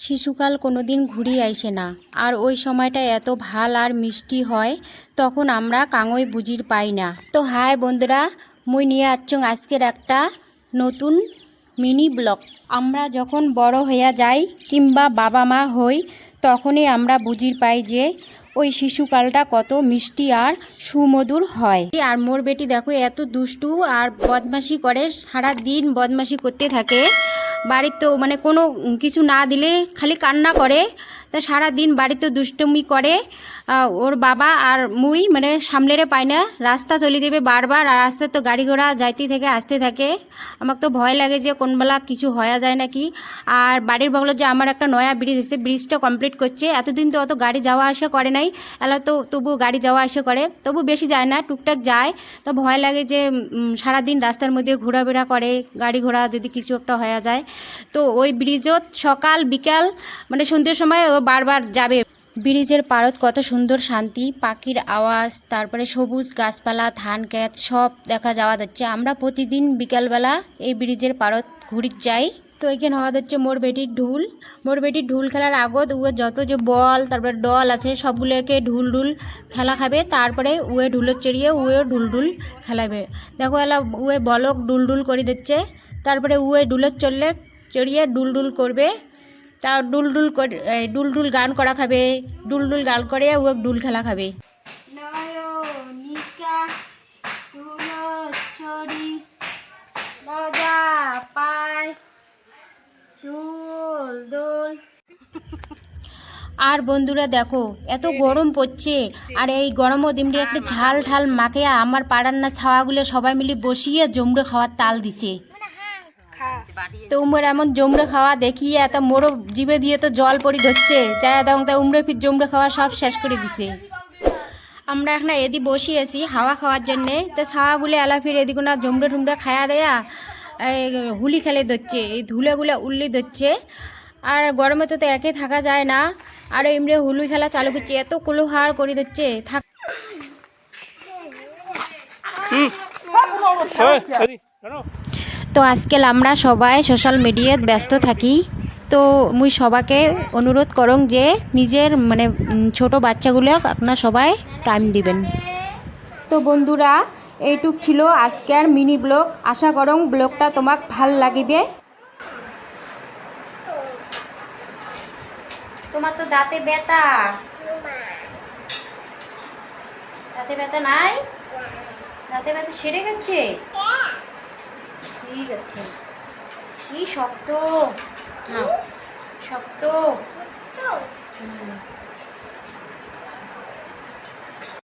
শিশুকাল কোনো দিন ঘুরিয়ে আসে না। আর ওই সময়টা এত ভাল আর মিষ্টি হয়, তখন আমরা কাঙই বুঝির পাই না। তো হাই বন্ধুরা, মুই নিয়ে আসছং আজকের একটা নতুন মিনি ব্লগ। আমরা যখন বড় হইয়া যাই কিংবা বাবা মা হই, তখনই আমরা বুঝির পাই যে ওই শিশুকালটা কত মিষ্টি আর সুমধুর হয়। আর মোর বেটি দেখো এত দুষ্টু আর বদমাশি করে, সারা দিন বদমাশি করতে থাকে। বাড়িতে তো মানে কোনো কিছু না দিলে খালি কান্না করে, তা সারা দিন বাড়িতে দুষ্টুমি করে। ওর বাবা আর মুই মানে সামলেরে পাই না, রাস্তা চলে যাবে বারবার, আর রাস্তায় তো গাড়ি ঘোড়া যাইতে থেকে আসতে থাকে। আমাকে তো ভয় লাগে যে কোনবেলা কিছু হয়ে যায় নাকি। আর বাড়ির বগলে যে আমার একটা নয়া ব্রিজ এসে, ব্রিজটা কমপ্লিট করছে। এতদিন তো অত গাড়ি যাওয়া আসা করে নাই, এলা তো তবু গাড়ি যাওয়া আসা করে, তবু বেশি যায় না, টুকটাক যায়। তো ভয় লাগে যে সারাদিন রাস্তার মধ্যে ঘোরাফেরা করে, গাড়ি ঘোড়া যদি কিছু একটা হয়ে যায়। তো ওই ব্রিজত সকাল বিকাল মানে সন্ধ্যের সময় ও বারবার যাবে। ব্রিজের পাড়ত কত সুন্দর শান্তি, পাখির আওয়াজ, তারপরে সবুজ গাছপালা, ধান ক্ষেত সব দেখা যাওয়া যাচ্ছে। আমরা প্রতিদিন বিকালবেলা এই ব্রিজের পাড়ত ঘুরি যাই। তো এইখানে হওয়া যাচ্ছে মোর বেটির ঢুল। মোর বেটির ঢুল খেলার আগত উয়ে যত যে বল তারপরে ডল আছে সবগুলোকে ঢুল ঢুল খেলা খাবে, তারপরে উয়ে ঢুলত চড়িয়ে উয়েও ঢুল ঢুল খেলাবে। দেখো এলা উয়ে বলক ঢুল ঢুল করে দিচ্ছে, তারপরে উয়ে ঢুলত চড়লে চড়িয়ে ঢুল ঢুল করবে। তা ডুল ডুল গান করা খাবে, ডুল ডুল গান করে ও ডুল খেলা খাবে। আর বন্ধুরা দেখো এত গরম পড়ছে, আর এই গরমও দিমড়ি একটা ঝাল ঢাল মাখে আমার পাড়ার না ছাওয়াগুলো সবাই মিলে বসিয়ে জমড়ে খাওয়ার তাল দিছে। তো উমর এমন জমড়ে খাওয়া দেখিয়ে এত মোড়ো জিভে দিয়ে তো জল পড়ি ধরছে, চায়া দাও তা উমরে ফির জমড়ে খাওয়া সব শেষ করে দিছে। আমরা এখন এদি বসিয়েছি হাওয়া খাওয়ার জন্যে, তো ছাওয়াগুলো এলা ফির এদিকে না জমড়ে টুমড়ে খায়া দেয়া হুলি খেলে ধরছে, এই ধুলেগুলো উল্লি ধরছে। আর গরমে তো একে থাকা যায় না, আর এমনি হুলুই খেলা চালু করছে, এত কুলোহার করে দিচ্ছে থাক। তো আজকাল আমরা সবাই সোশ্যাল মিডিয়ায় ব্যস্ত থাকি। তো মুই সবাকে অনুরোধ করং যে নিজের মানে ছোট বাচ্চাগুলো আপনারা সবাই টাইম দিবেন। তো বন্ধুরা এইটুক ছিল আজকের মিনি ব্লগ। আশা করং ব্লগটা তোমাক ভাল লাগিবে। তোমার তো দাঁতে ব্যথা, দাঁতে ব্যথা নাই? দাঁতে ব্যথা সেরে গেছে? ঠিক আছে। কি শক্ত, শক্ত।